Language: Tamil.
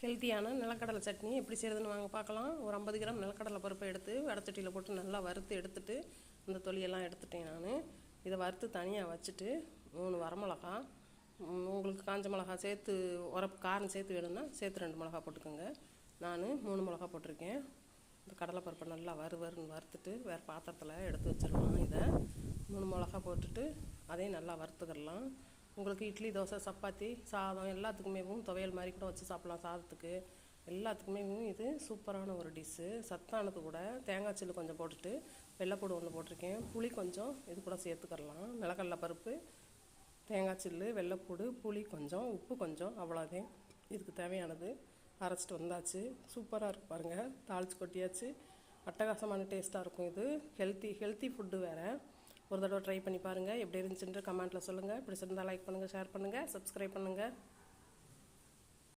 ஹெல்த்தியான நிலக்கடலை சட்னி எப்படி செய்கிறதுன்னு வாங்க பார்க்கலாம். ஒரு 50 கிராம் நிலக்கடலை பருப்பை எடுத்து வடச்சட்டியில் போட்டு நல்லா வறுத்து எடுத்துட்டு இந்த தொலியெல்லாம் எடுத்துட்டேன். நான் இதை வறுத்து தனியாக வச்சுட்டு 3 வரமிளகா, உங்களுக்கு காஞ்ச மிளகா சேர்த்து உரப்பு காரம் சேர்த்து வேணும்னா சேர்த்து 2 மிளகா போட்டுக்கோங்க. நான் 3 மிளகா போட்டிருக்கேன். இந்த கடலை பருப்பை நல்லா வறுத்துட்டு வேறு பாத்திரத்தில் எடுத்து வச்சிடலாம். இதை 3 மிளகா போட்டுட்டு அதையும் நல்லா வறுத்துக்கிடலாம். உங்களுக்கு இட்லி, தோசை, சப்பாத்தி, சாதம் எல்லாத்துக்குமே துவையல் மாதிரி கூட வச்சு சாப்பிட்லாம். சாதத்துக்கு எல்லாத்துக்குமே இது சூப்பரான ஒரு டிஷ்ஷு, சத்தானது கூட. தேங்காய் சில்லு கொஞ்சம் போட்டுட்டு வெள்ளைப்பூடு ஒன்று போட்டிருக்கேன், புளி கொஞ்சம் இது கூட சேர்த்துக்கலாம். நிலக்கடலை பருப்பு, தேங்காய் சில்லு, வெள்ளைப்பூடு, புளி கொஞ்சம், உப்பு கொஞ்சம், அவ்வளோதான் இதுக்கு தேவையானது. அரைச்சிட்டு வந்தாச்சு. சூப்பராக இருக்குது பாருங்கள். தாளித்து கொட்டியாச்சு. அட்டகாசமான டேஸ்ட்டாக இருக்கும். இது ஹெல்த்தி ஃபுட்டு வேறு. ஒரு தடவை ட்ரை பண்ணி பாருங்கள். எப்படி இருந்துச்சுன்ற கமெண்ட்டில் சொல்லுங்கள். பிடிச்சிருந்தால் லைக் பண்ணுங்கள், ஷேர் பண்ணுங்கள், சப்ஸ்கிரைப் பண்ணுங்கள்.